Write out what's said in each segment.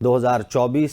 2024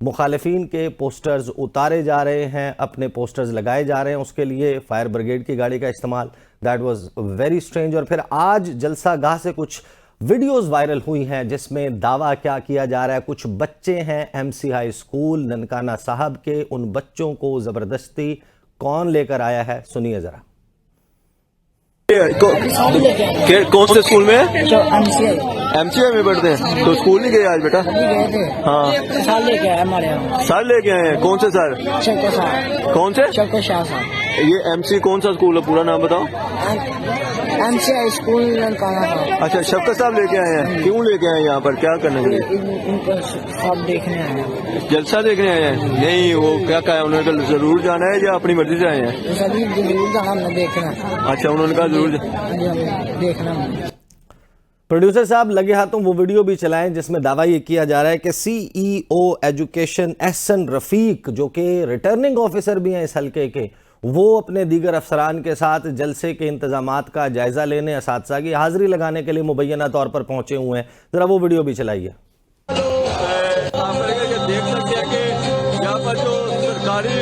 مخالفین کے پوسٹرز اتارے جا رہے ہیں, اپنے پوسٹرز لگائے جا رہے ہیں, اس کے لیے فائر بریگیڈ کی گاڑی کا استعمال. That was very strange. اور پھر آج جلسہ گاہ سے کچھ ویڈیوز وائرل ہوئی ہیں جس میں دعویٰ کیا جا رہا ہے, کچھ بچے ہیں M C high school Nankana Sahib کے, ان بچوں کو زبردستی کون لے کر آیا ہے, سنیے ذرا. کون سے اسکول میں؟ ایم سی آئی میں پڑھتے ہیں. تو اسکول نہیں گئے آج بیٹا؟ ہاں سر لے کے آئے ہمارے یہاں. سر لے کے آئے ہیں. کون سے سر؟ شوکت صاحب. کون سے؟ شوکت شاہ صاحب. یہ ایم سی کون سا اسکول ہے, پورا نام بتاؤ. ایم سی آئی اسکول ننکانہ صاحب. اچھا, شفقت صاحب لے کے آئے ہیں. کیوں لے کے آئے ہیں یہاں پر, کیا کرنے کے لیے؟ ان کو سب دیکھنے آئے ہیں. جلسہ دیکھنے آئے ہیں؟ نہیں, وہ کیا کہا ہے انہوں نے, ضرور جانا ہے یا اپنی مرضی سے آئے ہیں؟ سبھی ضرور جانا, ہم نے دیکھنا. اچھا, انہوں نے کہا ضرور دیکھنا. پروڈیوسر صاحب لگے ہاتھوں وہ ویڈیو بھی چلائیں جس میں دعویٰ یہ کیا جا رہا ہے کہ سی ای او ایجوکیشن احسن رفیق, جو کہ ریٹرننگ آفیسر بھی ہیں اس حلقے کے, وہ اپنے دیگر افسران کے ساتھ جلسے کے انتظامات کا جائزہ لینے, اساتذہ کی حاضری لگانے کے لیے مبینہ طور پر پہنچے ہوئے ہیں. ذرا وہ ویڈیو بھی چلائیے. دیکھ سکتے ہیں کہ یہاں پر جو سرکاری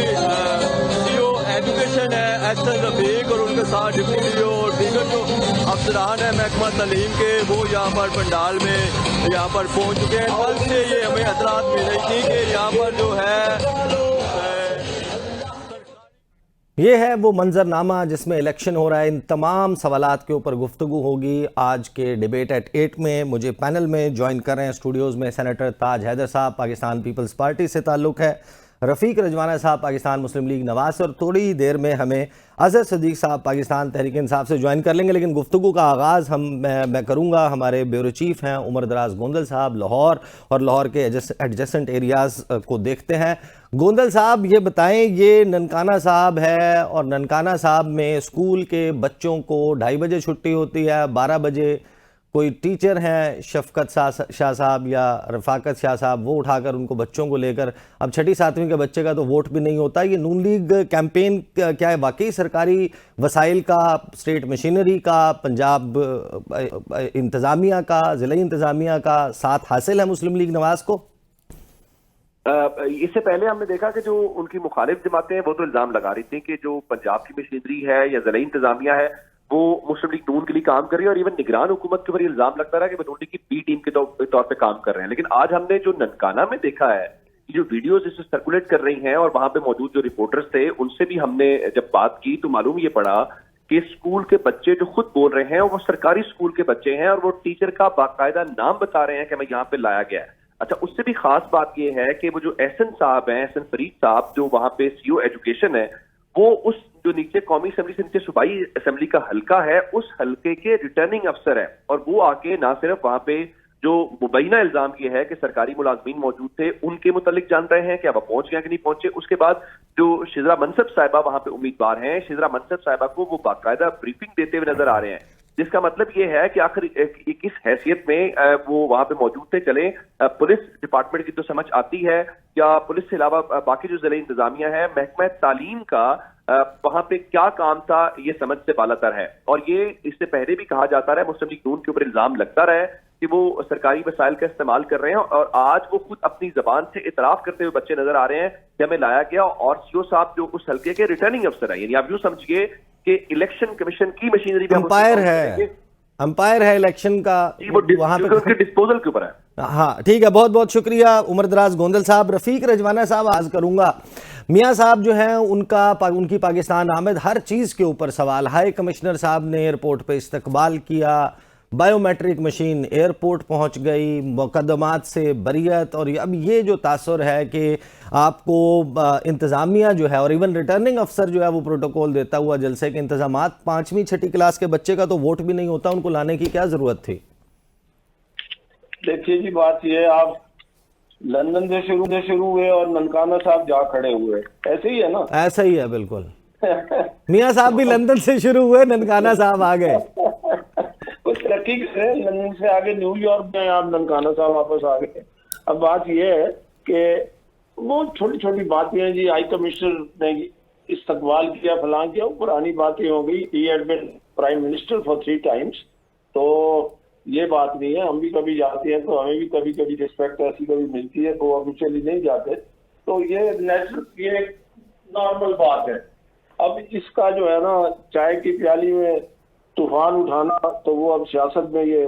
سی او ایجوکیشن ہے احسن رفیق اور ان کے ساتھ ڈپٹی سی او اور دیگر جو افسران ہیں محکمہ تعلیم کے, وہ یہاں پر پنڈال میں یہاں پر پہنچ چکے ہیں. کل سے یہ ہمیں اطلاعات مل رہی تھی کہ یہاں پر جو ہے یہ ہے وہ منظر نامہ جس میں الیکشن ہو رہا ہے. ان تمام سوالات کے اوپر گفتگو ہوگی آج کے ڈیبیٹ ایٹ 8 میں. مجھے پینل میں جوائن کر رہے ہیں اسٹوڈیوز میں سینیٹر تاج حیدر صاحب, پاکستان پیپلز پارٹی سے تعلق ہے, رفیق رجوانہ صاحب پاکستان مسلم لیگ نواز سے, اور تھوڑی دیر میں ہمیں اظہر صدیق صاحب پاکستان تحریک انصاف سے جوائن کر لیں گے. لیکن گفتگو کا آغاز میں کروں گا, ہمارے بیورو چیف ہیں عمر دراز گوندل صاحب لاہور, اور لاہور کے ایڈجسٹنٹ ایریاز کو دیکھتے ہیں. گوندل صاحب یہ بتائیں, یہ ننکانہ صاحب ہے اور ننکانہ صاحب میں اسکول کے بچوں کو 2:30 بجے چھٹی ہوتی ہے, 12 بجے کوئی ٹیچر ہیں شفقت شاہ صاحب یا رفاقت شاہ صاحب, وہ اٹھا کر ان کو بچوں کو لے کر, اب 6ٹھی 7ویں کے بچے کا تو ووٹ بھی نہیں ہوتا. یہ نون لیگ کیمپین کیا ہے واقعی سرکاری وسائل کا, اسٹیٹ مشینری کا, پنجاب انتظامیہ کا, ضلعی انتظامیہ کا ساتھ حاصل ہے مسلم لیگ نواز کو؟ اس سے پہلے ہم نے دیکھا کہ جو ان کی مخالف جماعتیں ہیں وہ تو الزام لگا رہی تھیں کہ جو پنجاب کی مشینری ہے یا ضلعی انتظامیہ ہے وہ مسلم لیگ نون کے لیے کام کر رہی ہے, اور ایون نگران حکومت کے اوپر الزام لگتا رہا کہ وہ نون لیگ کی بی ٹیم کے طور پہ کام کر رہے ہیں. لیکن آج ہم نے جو ننکانہ میں دیکھا ہے, جو ویڈیوز اس سے سرکولیٹ کر رہی ہیں, اور وہاں پہ موجود جو رپورٹرز تھے ان سے بھی ہم نے جب بات کی تو معلوم یہ پڑا کہ اسکول کے بچے جو خود بول رہے ہیں وہ سرکاری اسکول کے بچے ہیں, اور وہ ٹیچر کا باقاعدہ نام بتا رہے ہیں کہ میں یہاں پہ لایا گیا ہے. اچھا, اس سے بھی خاص بات یہ ہے کہ وہ جو احسن صاحب ہیں, احسن فرید صاحب, جو وہاں پہ سی او ایجوکیشن ہے, وہ اس جو نیچے قومی اسمبلی سے نیچے صوبائی اسمبلی کا حلقہ ہے, اس حلقے کے ریٹرننگ افسر ہے. اور وہ آ کے نہ صرف وہاں پہ جو مبینہ الزام یہ ہے کہ سرکاری ملازمین موجود تھے ان کے متعلق جان رہے ہیں کہ وہ پہنچ گئے کہ نہیں پہنچے. اس کے بعد جو شزرا منصب صاحبہ وہاں پہ امیدوار ہیں, شزرا منصب صاحبہ کو وہ باقاعدہ بریفنگ دیتے ہوئے نظر آ رہے ہیں, جس کا مطلب یہ ہے کہ آخر کس حیثیت میں وہ وہاں پہ موجود تھے. چلیں, پولیس ڈپارٹمنٹ کی تو سمجھ آتی ہے, یا پولیس سے علاوہ باقی جو ضلعی انتظامیہ ہے, محکمہ تعلیم کا وہاں پہ کیا کام تھا, یہ سمجھ سے بالا تر ہے. اور یہ اس سے پہلے بھی کہا جاتا رہا, مسلم لیگ نون کے اوپر الزام لگتا رہا کہ وہ سرکاری وسائل کا استعمال کر رہے ہیں, اور آج وہ خود اپنی زبان سے اعتراف کرتے ہوئے بچے نظر آ رہے ہیں کہ ہمیں لایا گیا. اور سی او صاحب جو اس حلقے کے ریٹرننگ افسر ہیں, یعنی آپ یوں سمجھیے کہ الیکشن کمیشن کی مشینری بھی امپائر ہے الیکشن کا, وہاں پہ ڈسپوزل کے اوپر ہے. ہاں ٹھیک ہے, بہت بہت شکریہ عمر دراز گوندل صاحب. رفیق رجوانہ صاحب آز کروں گا, میاں صاحب جو ہیں ان کی پاکستان آمد ہر چیز کے اوپر سوال. ہائی کمشنر صاحب نے ایئرپورٹ پہ استقبال کیا, بائیو میٹرک مشین ایئرپورٹ پہنچ گئی, مقدمات سے بریت, اور اب یہ جو تاثر ہے کہ آپ کو انتظامیہ جو ہے اور ایون ریٹرننگ افسر جو ہے وہ پروٹوکول دیتا ہوا جلسے کے انتظامات, 5ویں 6ٹھی کلاس کے بچے کا تو ووٹ بھی نہیں ہوتا, ان کو لانے کی کیا ضرورت تھی؟ دیکھیے جی, بات یہ ہے آپ لندن سے شروع ہوئے اور ننکانہ صاحب جا کھڑے ہوئے, ایسے ہی ہے نا؟ ایسا ہی ہے بالکل. میاں صاحب بھی لندن سے شروع ہوئے, ننکانہ صاحب آگئے. کچھ ترقی کریں, لندن سے آگے نیو یارک میں, آپ ننکانہ صاحب واپس آ گئے. اب بات یہ ہے کہ وہ چھوٹی چھوٹی باتیں ہیں جی, ہائی کمشنر نے استقبال کیا, فلاں کیا, وہ پرانی باتیں ہو گئی. He had been prime minister for 3 times, تو یہ بات نہیں ہے. ہم بھی کبھی جاتے ہیں تو ہمیں بھی کبھی کبھی ریسپیکٹ ایسی کبھی ملتی ہے, تو آفیشیلی نہیں جاتے. تو یہ نیچرل یہ ایک نارمل بات ہے. اب اس کا جو ہے نا چائے کی پیالی میں طوفان اٹھانا تو وہ اب سیاست میں یہ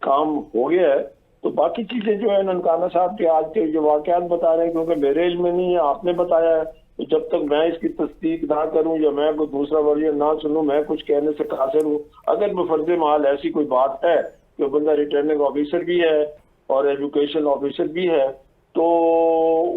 کام ہو گیا ہے. تو باقی چیزیں جو ہے ننکانہ صاحب کے آج کے جو واقعات بتا رہے ہیں کیونکہ میرے علم میں نہیں ہے, آپ نے بتایا ہے, تو جب تک میں اس کی تصدیق نہ کروں یا میں کوئی دوسرا ورژن نہ سنوں میں کچھ کہنے سے قاصر ہوں. اگر بفرض محال ایسی کوئی بات ہے کہ بندہ ریٹرننگ آفیسر بھی ہے اور ایجوکیشن آفیسر بھی ہے تو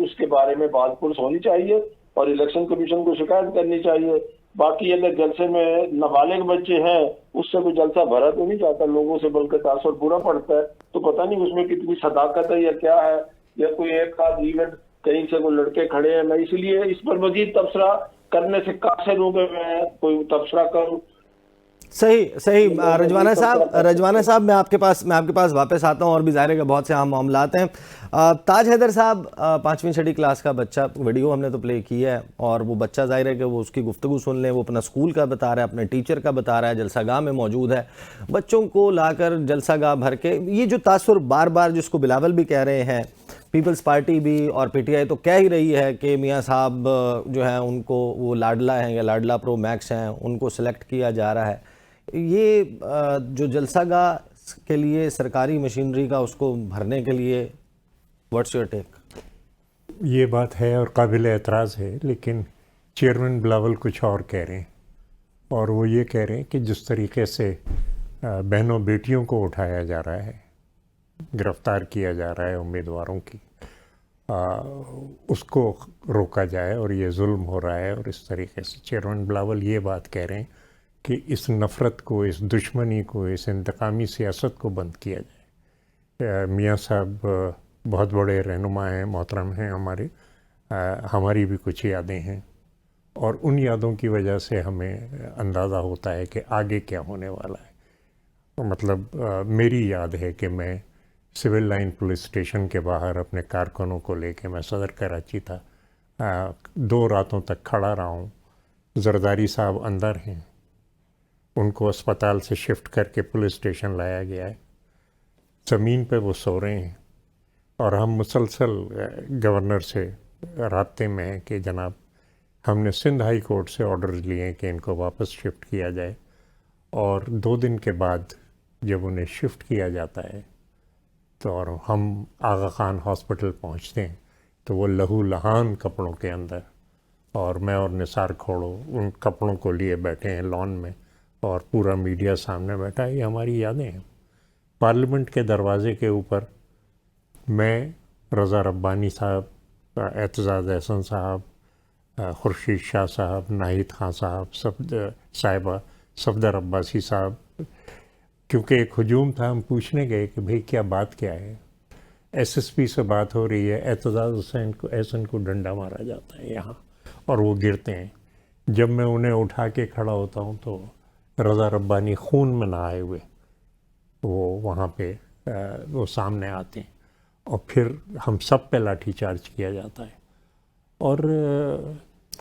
اس کے بارے میں بات پرس ہونی چاہیے اور الیکشن کمیشن کو شکایت کرنی چاہیے. باقی اگر جلسے میں نابالغ بچے ہیں اس سے کوئی جلسہ بھرا تو نہیں جاتا لوگوں سے, بلکہ تاثر برا پڑتا ہے. تو پتہ نہیں اس میں کتنی صداقت ہے یا کیا ہے, یا کوئی ایک آدھ ایونٹ کہیں سے کوئی لڑکے کھڑے ہیں. میں اس لیے اس پر مزید تبصرہ کرنے سے قاصر ہوں کہ میں کوئی تبصرہ کروں. صحیح رجوانہ صاحب میں آپ کے پاس واپس آتا ہوں, اور بھی ظاہر ہے کہ بہت سے اہم معاملات ہیں. تاج حیدر صاحب 5ویں 6ٹھی کلاس کا بچہ, ویڈیو ہم نے تو پلے کی ہے, اور وہ بچہ ظاہر ہے کہ وہ اس کی گفتگو سن لیں, وہ اپنا اسکول کا بتا رہا ہے, اپنے ٹیچر کا بتا رہا ہے, جلسہ گاہ میں موجود ہے. بچوں کو لا کر جلسہ گاہ بھر کے یہ جو تاثر بار بار جس کو بلاول بھی کہہ رہے ہیں, پیپلز پارٹی بھی اور پی ٹی آئی تو کہہ ہی رہی ہے کہ میاں صاحب جو ہیں ان کو وہ لاڈلا ہیں یا لاڈلا پرو میکس ہیں, ان کو سلیکٹ کیا جا رہا ہے. یہ جو جلسہ گاہ کے لیے سرکاری مشینری کا اس کو بھرنے کے لیے واٹس یور ٹیک؟ یہ بات ہے اور قابل اعتراض ہے, لیکن چیئرمین بلاول کچھ اور کہہ رہے ہیں, اور وہ یہ کہہ رہے ہیں کہ جس طریقے سے بہنوں بیٹیوں کو اٹھایا جا رہا ہے, گرفتار کیا جا رہا ہے امیدواروں کی, اس کو روکا جائے, اور یہ ظلم ہو رہا ہے. اور اس طریقے سے چیئرمین بلاول یہ بات کہہ رہے ہیں کہ اس نفرت کو, اس دشمنی کو, اس انتقامی سیاست کو بند کیا جائے. میاں صاحب بہت بڑے رہنما ہیں, محترم ہیں ہمارے, ہماری بھی کچھ یادیں ہیں, اور ان یادوں کی وجہ سے ہمیں اندازہ ہوتا ہے کہ آگے کیا ہونے والا ہے. مطلب میری یاد ہے کہ میں سول لائن پولیس اسٹیشن کے باہر اپنے کارکنوں کو لے کے, میں صدر کراچی تھا, 2 راتوں تک کھڑا رہا ہوں. زرداری صاحب اندر ہیں, ان کو اسپتال سے شفٹ کر کے پولیس اسٹیشن لایا گیا ہے, زمین پہ وہ سو رہے ہیں, اور ہم مسلسل گورنر سے رابطے میں ہیں کہ جناب ہم نے سندھ ہائی کورٹ سے آرڈرز لیے ہیں کہ ان کو واپس شفٹ کیا جائے. اور 2 دن کے بعد جب انہیں شفٹ کیا جاتا ہے تو اور ہم آغا خان ہاسپٹل پہنچتے ہیں تو وہ لہو لہان کپڑوں کے اندر, اور میں اور نثار کھوڑو ان کپڑوں کو لیے بیٹھے ہیں لان میں, اور پورا میڈیا سامنے بیٹھا ہے. یہ ہماری یادیں ہیں. پارلیمنٹ کے دروازے کے اوپر میں, رضا ربانی صاحب, اعتزاز احسن صاحب, خورشید شاہ صاحب, ناہید خان صاحب, صاحبہ صفدر عباسی صاحب, کیونکہ ایک ہجوم تھا, ہم پوچھنے گئے کہ بھئی کیا بات کیا ہے. ایس ایس پی سے بات ہو رہی ہے, اعتزاز احسن کو ڈنڈا مارا جاتا ہے یہاں اور وہ گرتے ہیں. جب میں انہیں اٹھا کے کھڑا ہوتا ہوں تو رضا ربانی خون میں نہ آئے ہوئے وہ وہاں پہ وہ سامنے آتے ہیں, اور پھر ہم سب پہ لاٹھی چارج کیا جاتا ہے. اور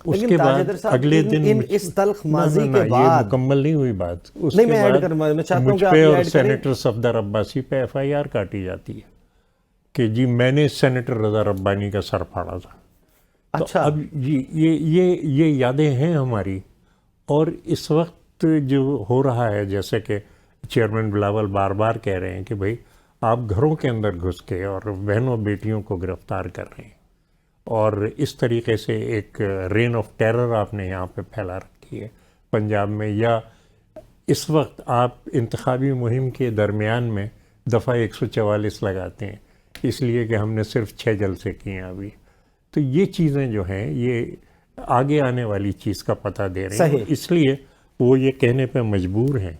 اس کے بعد اگلے دن اس تلخ ماضی کے بعد یہ مکمل نہیں ہوئی بات, اس کے بعد مجھ پہ اور سینیٹر صفدر عباسی پہ ایف آئی آر کاٹی جاتی ہے کہ جی میں نے سینیٹر رضا ربانی کا سر پھاڑا تھا. اچھا, اب یہ یادیں ہیں ہماری. اور اس وقت جو ہو رہا ہے, جیسے کہ چیئرمین بلاول بار بار کہہ رہے ہیں کہ بھئی آپ گھروں کے اندر گھس کے اور بہنوں بیٹیوں کو گرفتار کر رہے ہیں, اور اس طریقے سے ایک رین آف ٹیرر آپ نے یہاں پہ پھیلا رکھی ہے پنجاب میں. یا اس وقت آپ انتخابی مہم کے درمیان میں دفعہ 144 لگاتے ہیں اس لیے کہ ہم نے صرف 6 جلسے کیے ہیں ابھی. تو یہ چیزیں جو ہیں یہ آگے آنے والی چیز کا پتہ دے رہے ہیں, اس لیے وہ یہ کہنے پہ مجبور ہیں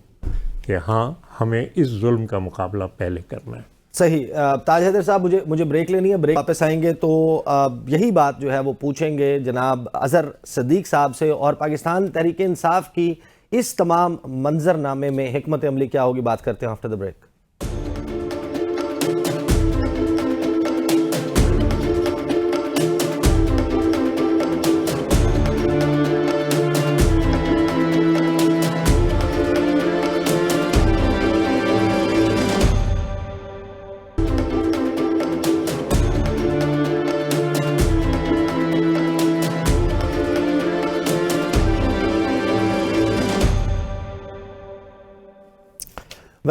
کہ ہاں ہمیں اس ظلم کا مقابلہ پہلے کرنا ہے. صحیح. تاج حیدر صاحب مجھے بریک لینی ہے, بریک واپس آئیں گے تو یہی بات جو ہے وہ پوچھیں گے جناب اظہر صدیق صاحب سے, اور پاکستان تحریک انصاف کی اس تمام منظر نامے میں حکمت عملی کیا ہوگی, بات کرتے ہیں آفٹر دا بریک.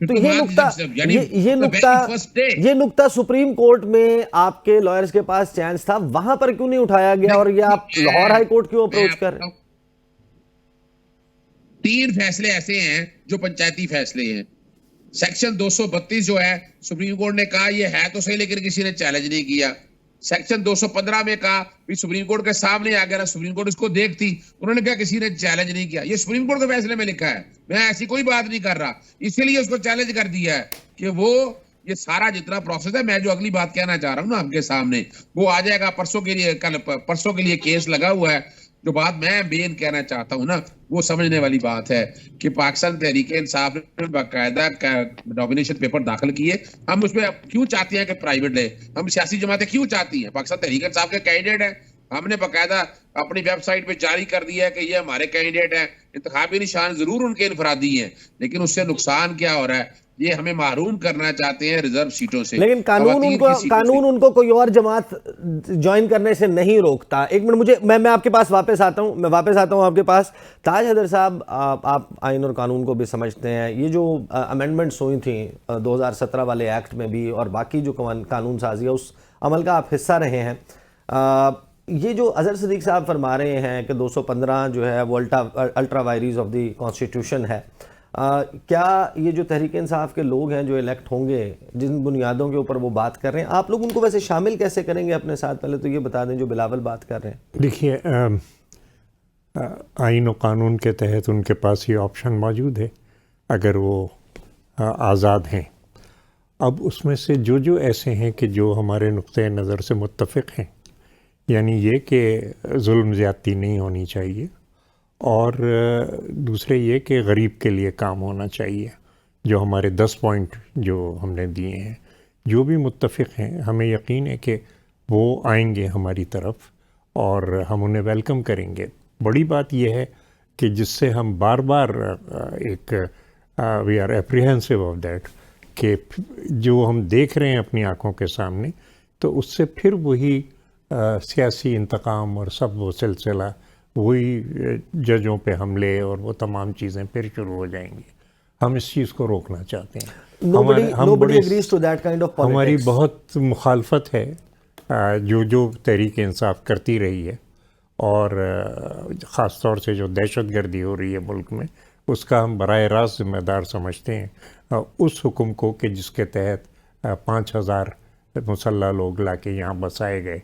تو یہ نقطہ سپریم کورٹ میں آپ کے لائرز کے پاس چانس تھا, وہاں پر کیوں نہیں اٹھایا گیا, اور یہ آپ لاہور ہائی کورٹ کیوں اپروچ کر رہے ہیں؟ 3 فیصلے ایسے ہیں جو پنچایتی فیصلے ہیں. سیکشن 232 جو ہے سپریم کورٹ نے کہا یہ ہے تو صحیح, لیکن کسی نے چیلنج نہیں کیا. سیکشن 215 میں کہا سپریم کورٹ کے سامنے آ گیا, سپریم کورٹ اس کو دیکھتی, انہوں نے کہا کسی نے چیلنج نہیں کیا. یہ سپریم کورٹ کے فیصلے میں لکھا ہے, میں ایسی کوئی بات نہیں کر رہا, اسی لیے اس کو چیلنج کر دیا ہے کہ وہ یہ سارا جتنا پروسیس ہے. میں جو اگلی بات کہنا چاہ رہا ہوں نا آپ کے سامنے, وہ آ جائے گا پرسوں کے لیے, کل پرسوں کے لیے کیس لگا ہوا ہے. جو بات میں بین کہنا چاہتا ہوں نا, وہ سمجھنے والی بات ہے کہ پاکستان تحریک انصاف نے باقاعدہ نامینیشن پیپر داخل کیے. ہم اس میں کیوں چاہتے ہیں کہ پرائیویٹ لے, ہم سیاسی جماعتیں کیوں چاہتی ہیں؟ پاکستان تحریک انصاف کے کینڈیڈیٹ ہیں, ہم نے باقاعدہ اپنی ویب سائٹ پہ جاری کر دیا ہے کہ یہ ہمارے کینڈیڈیٹ ہیں. انتخابی نشان ضرور ان کے انفرادی ہیں, لیکن اس سے نقصان کیا ہو رہا ہے؟ یہ ہمیں محروم کرنا چاہتے ہیں ریزرو سیٹوں سے. لیکن قانون ان کو کوئی اور جماعت جوائن کرنے سے نہیں روکتا. ایک منٹ مجھے, میں آپ کے پاس واپس آتا ہوں آپ کے پاس. تاج حیدر صاحب, آپ آئین اور قانون کو بھی سمجھتے ہیں. یہ جو امینڈمنٹس ہوئی تھیں 2017 والے ایکٹ میں بھی, اور باقی جو قانون سازی ہے, اس عمل کا آپ حصہ رہے ہیں. یہ جو اظہر صدیق صاحب فرما رہے ہیں کہ 215 جو ہے وہ ultra vires of the constitution ہے, کیا یہ جو تحریک انصاف کے لوگ ہیں جو الیکٹ ہوں گے, جن بنیادوں کے اوپر وہ بات کر رہے ہیں, آپ لوگ ان کو ویسے شامل کیسے کریں گے اپنے ساتھ؟ پہلے تو یہ بتا دیں جو بلاول بات کر رہے ہیں. دیکھیے, آئین و قانون کے تحت ان کے پاس یہ آپشن موجود ہے اگر وہ آزاد ہیں. اب اس میں سے جو ایسے ہیں کہ جو ہمارے نقطۂ نظر سے متفق ہیں, یعنی یہ کہ ظلم زیادتی نہیں ہونی چاہیے, اور دوسرے یہ کہ غریب کے لیے کام ہونا چاہیے, جو ہمارے 10 پوائنٹ جو ہم نے دیے ہیں, جو بھی متفق ہیں, ہمیں یقین ہے کہ وہ آئیں گے ہماری طرف اور ہم انہیں ویلکم کریں گے. بڑی بات یہ ہے کہ جس سے ہم بار بار ایک we are apprehensive of that, کہ جو ہم دیکھ رہے ہیں اپنی آنکھوں کے سامنے, تو اس سے پھر وہی سیاسی انتقام اور سب وہ سلسلہ, وہی ججوں پہ حملے اور وہ تمام چیزیں پھر شروع ہو جائیں گی. ہم اس چیز کو روکنا چاہتے ہیں. ہماری بہت مخالفت ہے جو تحریک انصاف کرتی رہی ہے, اور خاص طور سے جو دہشت گردی ہو رہی ہے ملک میں, اس کا ہم براہ راست ذمہ دار سمجھتے ہیں. اس حکم کو کہ جس کے تحت 5000 مسلح لوگ لا کے یہاں بسائے گئے,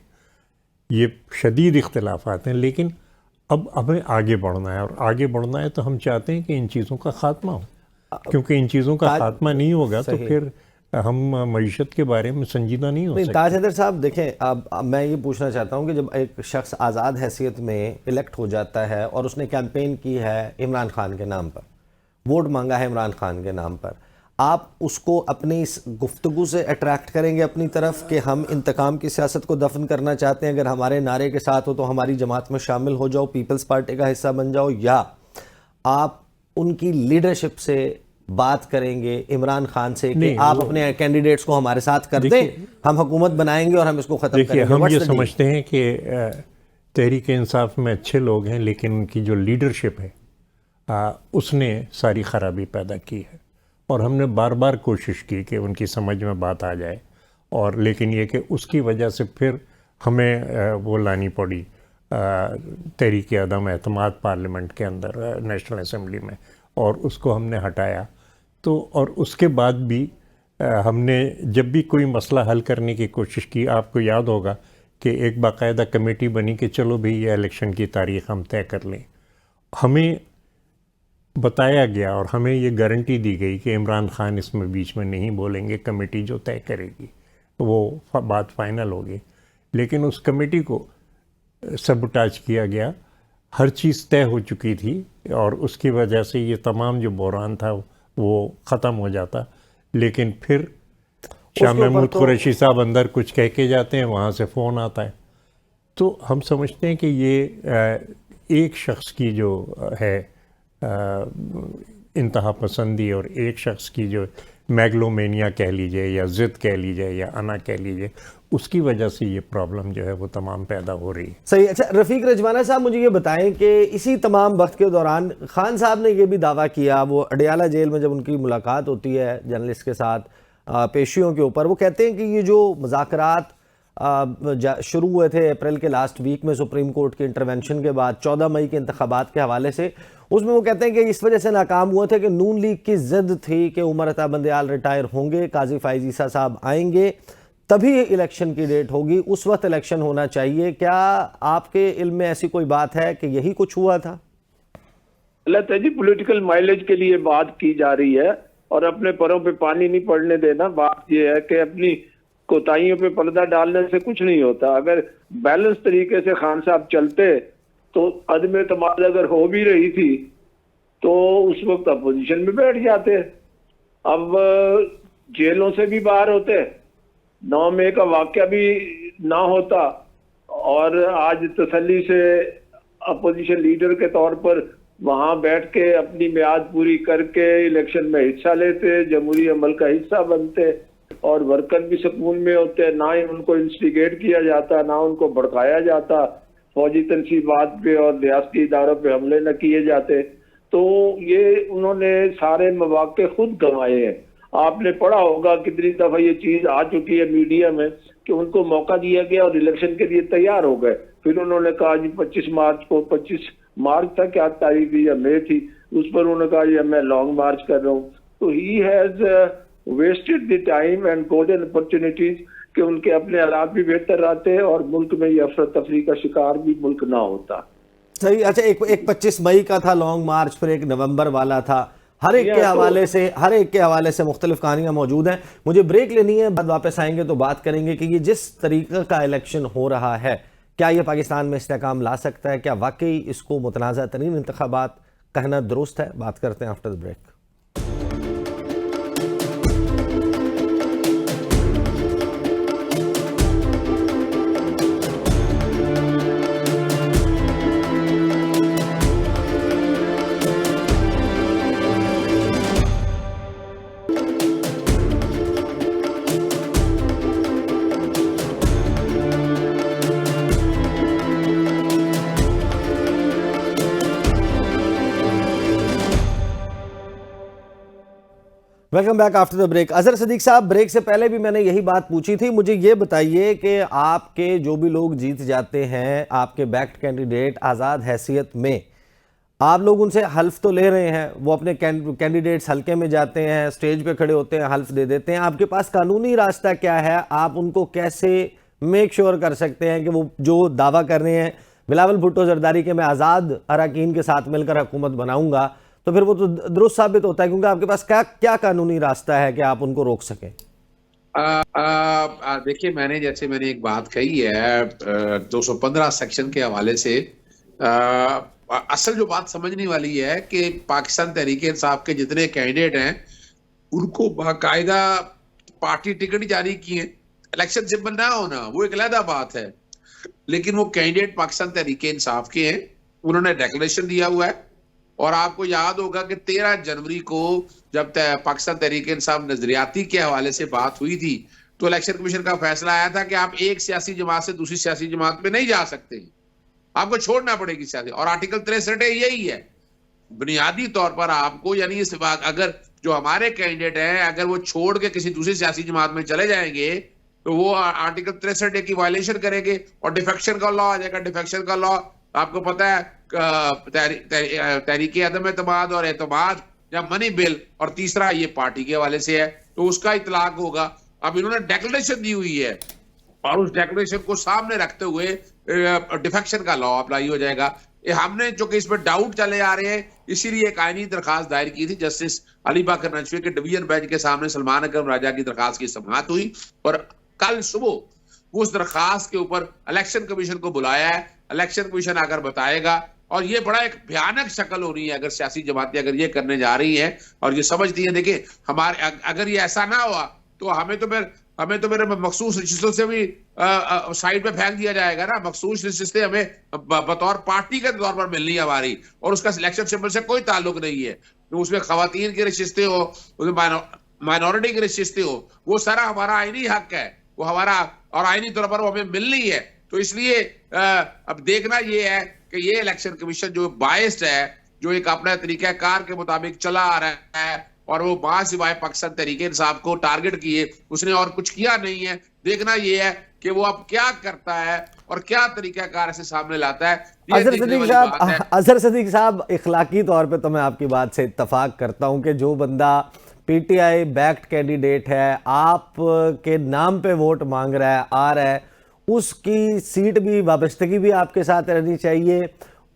یہ شدید اختلافات ہیں, لیکن اب ہمیں آگے بڑھنا ہے, اور آگے بڑھنا ہے تو ہم چاہتے ہیں کہ ان چیزوں کا خاتمہ ہو, کیونکہ ان چیزوں کا خاتمہ نہیں ہوگا تو پھر ہم معیشت کے بارے میں سنجیدہ نہیں ہو سکتے. تاج حیدر صاحب دیکھیں, اب میں یہ پوچھنا چاہتا ہوں کہ جب ایک شخص آزاد حیثیت میں الیکٹ ہو جاتا ہے اور اس نے کیمپین کی ہے عمران خان کے نام پر, ووٹ مانگا ہے عمران خان کے نام پر, آپ اس کو اپنی اس گفتگو سے اٹریکٹ کریں گے اپنی طرف کہ ہم انتقام کی سیاست کو دفن کرنا چاہتے ہیں, اگر ہمارے نعرے کے ساتھ ہو تو ہماری جماعت میں شامل ہو جاؤ, پیپلز پارٹی کا حصہ بن جاؤ, یا آپ ان کی لیڈرشپ سے بات کریں گے عمران خان سے کہ آپ اپنے کینڈیڈیٹس کو ہمارے ساتھ کر دیں, ہم حکومت بنائیں گے اور ہم اس کو ختم کریں گے؟ ہم یہ سمجھتے ہیں کہ تحریک انصاف میں اچھے لوگ ہیں, لیکن ان کی جو لیڈرشپ ہے اس نے ساری خرابی پیدا کی ہے, اور ہم نے بار بار کوشش کی کہ ان کی سمجھ میں بات آ جائے, اور لیکن یہ کہ اس کی وجہ سے پھر ہمیں وہ لانی پڑی تحریک عدم اعتماد پارلیمنٹ کے اندر, نیشنل اسمبلی میں, اور اس کو ہم نے ہٹایا. تو اور اس کے بعد بھی ہم نے جب بھی کوئی مسئلہ حل کرنے کی کوشش کی, آپ کو یاد ہوگا کہ ایک باقاعدہ کمیٹی بنی کہ چلو بھی یہ الیکشن کی تاریخ ہم طے کر لیں. ہمیں بتایا گیا اور ہمیں یہ گارنٹی دی گئی کہ عمران خان اس میں بیچ میں نہیں بولیں گے, کمیٹی جو طے کرے گی وہ بات فائنل ہوگی. لیکن اس کمیٹی کو سبوٹاج کیا گیا, ہر چیز طے ہو چکی تھی, اور اس کی وجہ سے یہ تمام جو بحران تھا وہ ختم ہو جاتا. لیکن پھر شاہ محمود قریشی صاحب اندر کچھ کہہ کے جاتے ہیں, وہاں سے فون آتا ہے. تو ہم سمجھتے ہیں کہ یہ ایک شخص کی جو ہے انتہا پسندی, اور ایک شخص کی جو میگلومینیا کہہ لیجئے یا ضد کہہ لیجئے یا انا کہہ لیجئے, اس کی وجہ سے یہ پرابلم جو ہے وہ تمام پیدا ہو رہی ہے. صحیح. اچھا رفیق رجوانہ صاحب مجھے یہ بتائیں کہ اسی تمام وقت کے دوران خان صاحب نے یہ بھی دعویٰ کیا، وہ اڈیالہ جیل میں جب ان کی ملاقات ہوتی ہے جرنلسٹ کے ساتھ پیشیوں کے اوپر، وہ کہتے ہیں کہ یہ جو مذاکرات شروع ہوئے تھے اپریل کے لاسٹ ویک میں سپریم کورٹ کے انٹرونشن کے بعد 14 مئی کے انتخابات کے حوالے سے، اس میں وہ کہتے ہیں کہ اس وجہ سے ناکام ہوئے تھے کہ نون لیگ کی ضد تھی کہ عمر عطا بندیال ریٹائر ہوں گے، قاضی فائز عیسیٰ صاحب آئیں گے، تبھی الیکشن کی ڈیٹ ہوگی، اس وقت الیکشن ہونا چاہیے. کیا آپ کے علم میں ایسی کوئی بات ہے کہ یہی کچھ ہوا تھا؟ اللہ جی پولیٹیکل مائلیج کے لیے بات کی جا رہی ہے اور اپنے پروں پہ پانی نہیں پڑنے دینا. بات یہ ہے کہ اپنی کوتاہیوں پہ پردہ ڈالنے سے کچھ نہیں ہوتا. اگر بیلنس طریقے سے خان صاحب چلتے تو عدم اعتماد اگر ہو بھی رہی تھی تو اس وقت اپوزیشن میں بیٹھ جاتے. اب جیلوں سے بھی باہر ہوتے، 9 مئی کا واقعہ بھی نہ ہوتا اور آج تسلی سے اپوزیشن لیڈر کے طور پر وہاں بیٹھ کے اپنی میعاد پوری کر کے الیکشن میں حصہ لیتے، جمہوری عمل کا حصہ بنتے اور ورکر بھی سکون میں ہوتے. نہ ہی ان کو انسٹیگیٹ کیا جاتا، نہ ان کو بھڑکایا جاتا، فوجی تنصیبات پہ اور ریاستی اداروں پہ حملے نہ کیے جاتے. تو یہ انہوں نے سارے مواقع خود گنوائے ہیں. آپ نے پڑھا ہوگا کتنی دفعہ یہ چیز آ چکی ہے میڈیا میں کہ ان کو موقع دیا گیا اور الیکشن کے لیے تیار ہو گئے. پھر انہوں نے کہا جی 25 مارچ تھا، کیا تاریخ تھی یا مئی تھی، اس پر انہوں نے کہا جی میں لانگ مارچ کر رہا ہوں. تو he has wasted the time and golden opportunities کہ ان کے اپنے حالات بھی بہتر رہتے اور ملک میں یہ افراتفری کا شکار بھی ملک نہ ہوتا. صحیح. اچھا ایک 25 مئی کا تھا لانگ مارچ، پھر ایک نومبر والا تھا. ہر ایک کے حوالے سے مختلف کہانیاں موجود ہیں. مجھے بریک لینی ہے، بعد واپس آئیں گے تو بات کریں گے کہ یہ جس طریقہ کا الیکشن ہو رہا ہے کیا یہ پاکستان میں استحکام لا سکتا ہے؟ کیا واقعی اس کو متنازع ترین انتخابات کہنا درست ہے؟ بات کرتے ہیں after break. Welcome back after the break. Azhar Siddique Sahab, break سے پہلے بھی میں نے یہی بات پوچھی تھی. مجھے یہ بتائیے کہ آپ کے جو بھی لوگ جیت جاتے ہیں، آپ کے بیکڈ کینڈیڈیٹ آزاد حیثیت میں، آپ لوگ ان سے حلف تو لے رہے ہیں، وہ اپنے کینڈیڈیٹس حلقے میں جاتے ہیں، اسٹیج پہ کھڑے ہوتے ہیں، حلف دے دیتے ہیں. آپ کے پاس قانونی راستہ کیا ہے؟ آپ ان کو کیسے میک شور کر سکتے ہیں کہ وہ جو دعویٰ کر رہے ہیں بلاول بھٹو زرداری کے میں آزاد اراکین کے ساتھ مل کر حکومت بناؤں گا، تو پھر وہ تو درست ثابت ہوتا ہے، کیونکہ آپ کے پاس کیا قانونی راستہ ہے کہ آپ ان کو روک سکیں؟ دیکھیے میں نے ایک بات کہی ہے 215 سیکشن کے حوالے سے. اصل جو بات سمجھنے والی ہے کہ پاکستان تحریک انصاف کے جتنے کینڈیڈیٹ ہیں ان کو باقاعدہ پارٹی ٹکٹ جاری کی ہے. الیکشن سمبل نہ ہونا وہ ایک علیحدہ بات ہے، لیکن وہ کینڈیڈیٹ پاکستان تحریک انصاف کے ہیں، انہوں نے ڈیکلیریشن دیا ہوا ہے. اور آپ کو یاد ہوگا کہ 13 جنوری کو جب پاکستان تحریک انصاف نظریاتی کے حوالے سے بات ہوئی تھی تو الیکشن کمیشن کا فیصلہ آیا تھا کہ آپ ایک سیاسی جماعت سے دوسری سیاسی جماعت میں نہیں جا سکتے، آپ کو چھوڑنا پڑے گی سیاسی. اور آرٹیکل 63 یہی ہے بنیادی طور پر آپ کو، یعنی اس بات اگر جو ہمارے کینڈیڈیٹ ہیں اگر وہ چھوڑ کے کسی دوسری سیاسی جماعت میں چلے جائیں گے تو وہ آرٹیکل 63 کی وائلیشن کریں گے اور ڈیفیکشن کا لا آ جائے گا. ڈیفیکشن کا لا آپ کو پتا ہے تحریک عدم اعتماد اور اعتماد یا منی بل، اور تیسرا یہ پارٹی کے حوالے سے ہے تو اس کا اطلاق ہوگا. اب انہوں نے ڈیکلیریشن دی ہوئی ہے اور اس ڈیکلیریشن کو سامنے رکھتے ہوئے ڈیفیکشن کا لا اپلائی ہو جائے گا. ہم نے چونکہ اس پہ ڈاؤٹ چلے آ رہے ہیں اسی لیے ایک آئینی درخواست دائر کی تھی. جسٹس علی باقر نجوی کے ڈویژن بینچ کے سامنے سلمان اکرم راجہ کی درخواست کی سماعت ہوئی اور کل صبح اس درخواست کے اوپر الیکشن کمیشن کو بلایا ہے. الیکشن کمیشن اگر بتائے گا، اور یہ بڑا ایک بھیانک شکل ہو رہی ہے اگر سیاسی جماعتیں اگر یہ کرنے جا رہی ہیں اور یہ سمجھتی ہیں، دیکھیں ہمارے اگر یہ ایسا نہ ہوا تو ہمیں تو میرے مخصوص رشتوں سے بھی سائڈ پہ پھینک دیا جائے گا نا. مخصوص رشتے ہمیں بطور پارٹی کے طور پر ملنی ہے ہماری، اور اس کا الیکشن سمبل سے کوئی تعلق نہیں ہے. اس میں خواتین کے رشتے ہو، اس میں مائنورٹی کے رشتے ہو، وہ سارا ہمارا آئینی حق ہے. وہ ہمارا اور آئینی طور پر وہ ہمیں ملنی ہے. تو اس لیے اب دیکھنا یہ ہے کہ یہ الیکشن کمیشن جو بائسڈ ہے, جو ایک اپنا طریقہ کار کے مطابق چلا آ رہا ہے اور وہ سوائے پاکستان تحریک انصاف کو ٹارگٹ کیے اس نے اور کچھ کیا نہیں ہے. دیکھنا یہ ہے کہ وہ اب کیا کرتا ہے اور کیا طریقہ کار اسے سامنے لاتا ہے. اظہر صدیق صاحب, اخلاقی طور پہ تو میں آپ کی بات سے اتفاق کرتا ہوں کہ جو بندہ P T I backed candidate ہے, آپ کے نام پہ ووٹ مانگ رہا ہے, آ رہا ہے, اس کی سیٹ بھی وابستگی بھی آپ کے ساتھ رہنی چاہیے,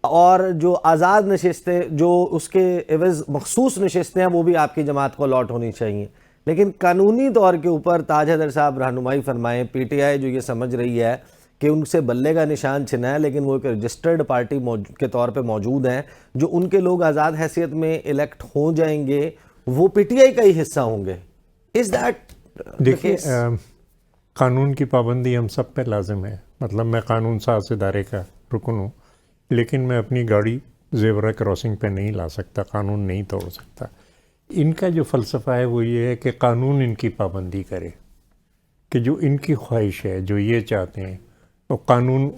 اور جو آزاد نشستیں, جو اس کے عوض مخصوص نشستیں ہیں, وہ بھی آپ کی جماعت کو الاٹ ہونی چاہیے. لیکن قانونی طور کے اوپر تاج حیدر صاحب رہنمائی فرمائیں. پی ٹی آئی جو یہ سمجھ رہی ہے کہ ان سے بلے کا نشان چھنا ہے, لیکن وہ ایک رجسٹرڈ پارٹی کے طور پہ موجود ہیں, جو ان کے لوگ آزاد حیثیت میں الیکٹ ہو جائیں گے وہ پی ٹی آئی کا ہی حصہ ہوں گے. Is that? دیکھیے, قانون کی پابندی ہم سب پہ لازم ہے. مطلب میں قانون ساز ادارے کا رکن ہوں, لیکن میں اپنی گاڑی زیورہ کراسنگ پہ نہیں لا سکتا, قانون نہیں توڑ سکتا. ان کا جو فلسفہ ہے وہ یہ ہے کہ قانون ان کی پابندی کرے, کہ جو ان کی خواہش ہے, جو یہ چاہتے ہیں, وہ قانون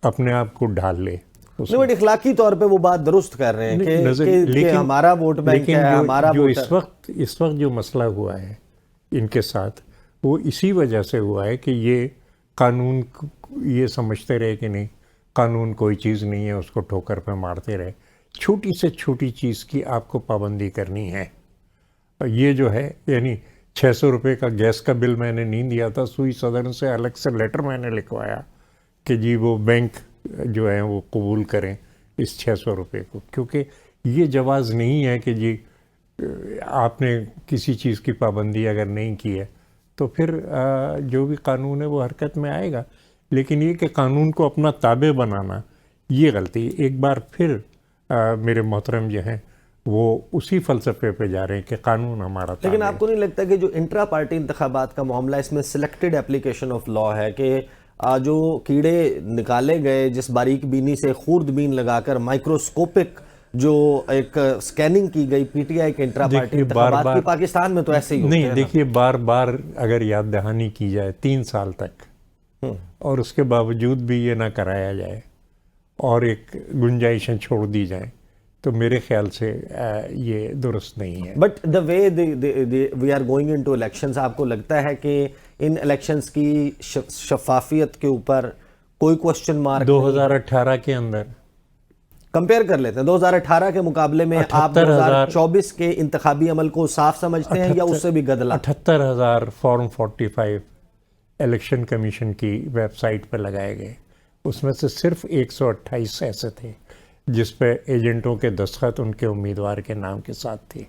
اپنے آپ کو ڈھال لے. بٹ اخلاقی طور پہ وہ بات درست کر رہے ہیں کہ ہمارا ووٹ بینک ہے, ہمارا جو اس وقت جو مسئلہ ہوا ہے ان کے ساتھ, وہ اسی وجہ سے ہوا ہے کہ یہ قانون یہ سمجھتے رہے کہ نہیں, قانون کوئی چیز نہیں ہے, اس کو ٹھوکر پہ مارتے رہے. چھوٹی سے چھوٹی چیز کی آپ کو پابندی کرنی ہے. یہ جو ہے, یعنی 600 روپے کا گیس کا بل میں نے نہیں دیا تھا, سوئی صدر سے الگ سے لیٹر میں نے لکھوایا کہ جی وہ بینک جو ہے وہ قبول کریں اس 600 روپے کو, کیونکہ یہ جواز نہیں ہے کہ جی آپ نے کسی چیز کی پابندی اگر نہیں کی ہے تو پھر جو بھی قانون ہے وہ حرکت میں آئے گا. لیکن یہ کہ قانون کو اپنا تابع بنانا, یہ غلطی. ایک بار پھر میرے محترم جو ہیں وہ اسی فلسفے پہ جا رہے ہیں کہ قانون ہمارا تابع. لیکن آپ کو نہیں لگتا کہ جو انٹرا پارٹی انتخابات کا معاملہ, اس میں سلیکٹڈ اپلیکیشن آف لا ہے, کہ جو کیڑے نکالے گئے جس باریک بینی سے خورد بین لگا کر مائکروسکوپک جو ایک سکیننگ کی گئی پی ٹی آئی کے انٹرا پارٹی انتخابات کی, پاکستان میں تو ایسے ہی ہوتے ہیں. نہیں, دیکھیے بار بار اگر یاد دہانی کی جائے 3 سال تک, اور اس کے باوجود بھی یہ نہ کرایا جائے اور ایک گنجائشیں چھوڑ دی جائیں, تو میرے خیال سے یہ درست نہیں ہے. But the way we are going into elections, آپ کو لگتا ہے کہ ان الیکشنز کی شفافیت کے اوپر کوئی کوسچن مارک 2018 کے اندر کمپیئر کر لیتے ہیں 2018 کے مقابلے میں, آپ 2024 کے انتخابی عمل کو صاف سمجھتے ہیں یا اس سے بھی گدلا؟ 78,000 فارم 45 الیکشن کمیشن کی ویب سائٹ پہ لگائے گئے, اس میں سے صرف 128 ایسے تھے جس پہ ایجنٹوں کے دستخط ان کے امیدوار کے نام کے ساتھ تھی.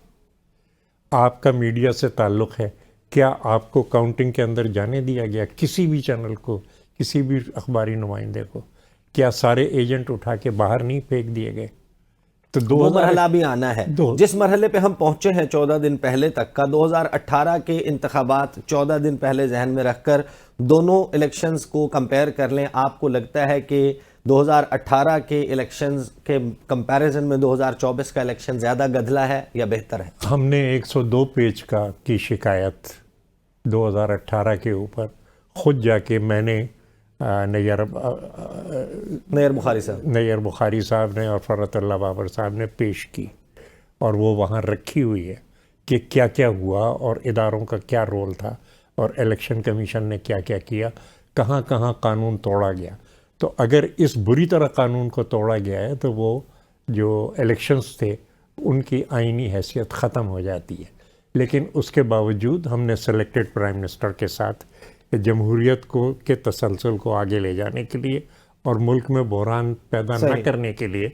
آپ کا میڈیا سے تعلق ہے, کیا آپ کو کاؤنٹنگ کے اندر جانے دیا گیا کسی بھی چینل کو, کسی بھی اخباری نمائندے کو؟ کیا سارے ایجنٹ اٹھا کے باہر نہیں پھینک دیے گئے؟ تو وہ مرحلہ بھی آنا ہے. جس مرحلے پہ ہم پہنچے ہیں 14 دن پہلے تک کا, 2018 کے انتخابات 14 دن پہلے ذہن میں رکھ کر دونوں الیکشنز کو کمپیئر کر لیں, آپ کو لگتا ہے کہ 2018 کے الیکشنز کے کمپیریزن میں 2024 کا الیکشن زیادہ گدلا ہے یا بہتر ہے؟ ہم نے 102 پیج کی شکایت 2018 کے اوپر خود جا کے میں نے نیر بخاری صاحب نے اور فرت اللہ بابر صاحب نے پیش کی, اور وہ وہاں رکھی ہوئی ہے کہ کیا کیا ہوا اور اداروں کا کیا رول تھا اور الیکشن کمیشن نے کیا کیا کیا, کہاں کہاں قانون توڑا گیا. تو اگر اس بری طرح قانون کو توڑا گیا ہے تو وہ جو الیکشنز تھے ان کی آئینی حیثیت ختم ہو جاتی ہے. لیکن اس کے باوجود ہم نے سلیکٹڈ پرائم منسٹر کے ساتھ جمہوریت کے تسلسل کو آگے لے جانے کے لیے اور ملک میں بحران پیدا نہ کرنے کے لیے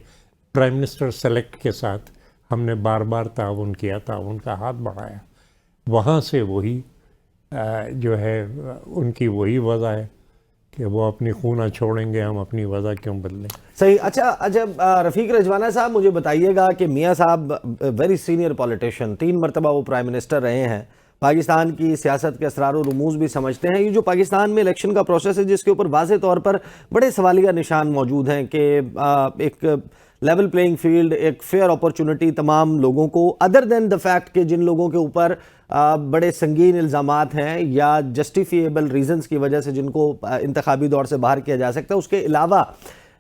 پرائم منسٹر سلیکٹ کے ساتھ ہم نے بار بار تعاون کیا, تعاون کا ہاتھ بڑھایا. وہاں سے وہی جو ہے ان کی وہی وضع ہے کہ وہ اپنی خون نہ چھوڑیں گے, ہم اپنی وضع کیوں بدلیں. صحیح. اچھا رفیق رجوانہ صاحب, مجھے بتائیے گا کہ میاں صاحب ویری سینئر پولیٹیشین, 3 مرتبہ وہ پرائم منسٹر رہے ہیں, پاکستان کی سیاست کے اسرار و رموز بھی سمجھتے ہیں. یہ جو پاکستان میں الیکشن کا پروسیس ہے جس کے اوپر واضح طور پر بڑے سوالیہ نشان موجود ہیں کہ ایک لیول پلینگ فیلڈ, ایک فیئر اپرچونٹی تمام لوگوں کو, ادر دین دا فیکٹ کہ جن لوگوں کے اوپر بڑے سنگین الزامات ہیں یا جسٹیفیبل ریزنز کی وجہ سے جن کو انتخابی دور سے باہر کیا جا سکتا ہے. اس کے علاوہ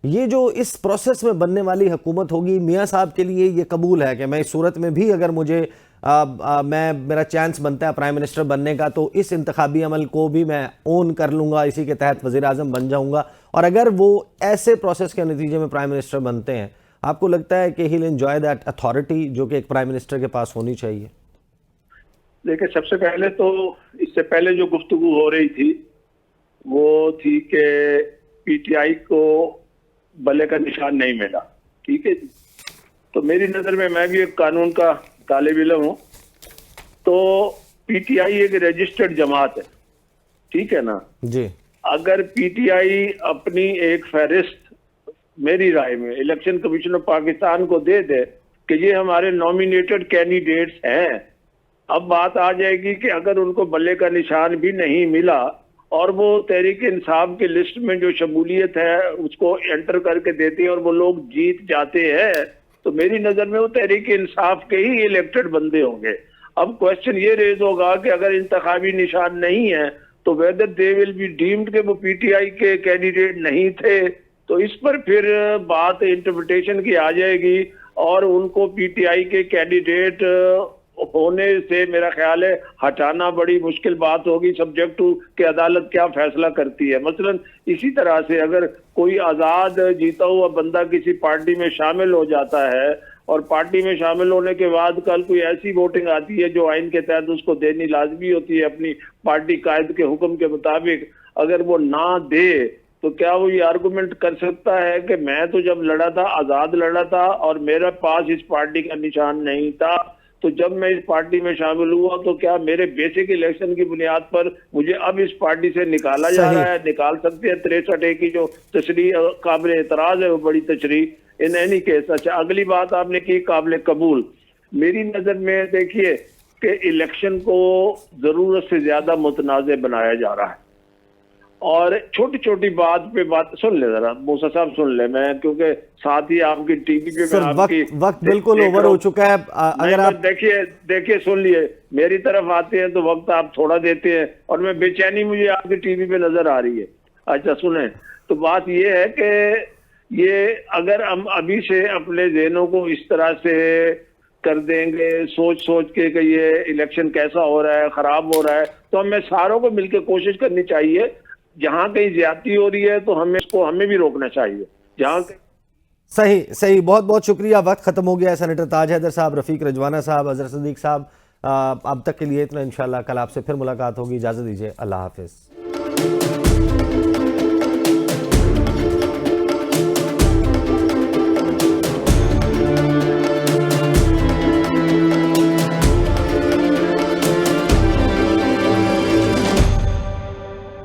یہ جو اس پروسیس میں بننے والی حکومت ہوگی, میاں صاحب کے لیے یہ قبول ہے کہ میں اس صورت میں بھی اگر مجھے میرا چانس بنتا ہے پرائم منسٹر بننے کا تو اس انتخابی عمل کو بھی میں اون کر لوں گا, اسی کے تحت وزیر اعظم بن جاؤں گا, اور اگر وہ ایسے پروسیس کے نتیجے میں پرائم منسٹر بنتے ہیں, آپ کو لگتا ہے کہ he'll enjoy that authority جو کہ ایک پرائم منسٹر کے پاس ہونی چاہیے؟ دیکھیں, سب سے پہلے تو اس سے پہلے جو گفتگو ہو رہی تھی وہ تھی کہ پی ٹی آئی کو بلے کا نشان نہیں ملا. ٹھیک ہے جی, تو میری نظر میں بھی ایک قانون کا طالب علم ہوں, تو پی ٹی آئی ایک رجسٹرڈ جماعت ہے. ٹھیک ہے نا جی. اگر پی ٹی آئی اپنی ایک فہرست میری رائے میں الیکشن کمیشن آف پاکستان کو دے دے کہ یہ ہمارے نامینیٹڈ کینڈیڈیٹس ہیں, اب بات آ جائے گی کہ اگر ان کو بلے کا نشان بھی نہیں ملا اور وہ تحریک انصاف کی لسٹ میں جو شمولیت ہے اس کو انٹر کر کے دیتے ہیں اور وہ لوگ جیت جاتے ہیں, تو میری نظر میں وہ تحریک انصاف کے ہی الیکٹڈ بندے ہوں گے. اب کوشچن یہ ریز ہوگا کہ اگر انتخابی نشان نہیں ہے تو whether they will be deemed کہ وہ پی ٹی آئی کے کینڈیڈیٹ نہیں تھے, تو اس پر پھر بات انٹرپریٹیشن کی آ جائے گی اور ان کو پی ٹی آئی کے کینڈیڈیٹ ہونے سے میرا خیال ہے ہٹانا بڑی مشکل بات ہوگی, سبجیکٹ ٹو کہ عدالت کیا فیصلہ کرتی ہے. مثلا اسی طرح سے اگر کوئی آزاد جیتا ہوا بندہ کسی پارٹی میں شامل ہو جاتا ہے اور پارٹی میں شامل ہونے کے بعد کل کوئی ایسی ووٹنگ آتی ہے جو آئین کے تحت اس کو دینی لازمی ہوتی ہے اپنی پارٹی قائد کے حکم کے مطابق, اگر وہ نہ دے تو کیا وہ یہ آرگومنٹ کر سکتا ہے کہ میں تو جب لڑا تھا آزاد لڑا تھا اور میرے پاس اس پارٹی کا نشان نہیں تھا, تو جب میں اس پارٹی میں شامل ہوا تو کیا میرے بیسک الیکشن کی بنیاد پر مجھے اب اس پارٹی سے نکالا جا رہا ہے؟ نکال سکتے ہیں. 63A کی جو تشریح قابل اعتراض ہے وہ بڑی تشریح ان اینی کیس. اچھا, اگلی بات آپ نے کی قابل قبول. میری نظر میں دیکھیے کہ الیکشن کو ضرورت سے زیادہ متنازع بنایا جا رہا ہے اور چھوٹی چھوٹی بات پہ بات سن لے ذرا موسیٰ صاحب, سن لے میں کیونکہ ساتھ ہی آپ کی ٹی وی پہ میں آپ کی وقت بالکل اوور ہو چکا ہے. اگر آپ دیکھیے سن لیے, میری طرف آتے ہیں تو وقت آپ تھوڑا دیتے ہیں اور میں بے چینی مجھے آپ کی ٹی وی پہ نظر آ رہی ہے. اچھا سنیں, تو بات یہ ہے کہ یہ اگر ہم ابھی سے اپنے ذہنوں کو اس طرح سے کر دیں گے سوچ کے کہ یہ الیکشن کیسا ہو رہا ہے, خراب ہو رہا ہے, تو ہمیں ساروں کو مل کے کوشش کرنی چاہیے. جہاں کہیں زیادتی ہو رہی ہے تو ہمیں بھی روکنا چاہیے. جہاں صحیح. بہت بہت شکریہ. وقت ختم ہو گیا ہے. سینیٹر تاج حیدر صاحب, رفیق رجوانہ صاحب, اظہر صدیق صاحب, اب تک کے لیے اتنا. انشاءاللہ کل آپ سے پھر ملاقات ہوگی. اجازت دیجیے. اللہ حافظ.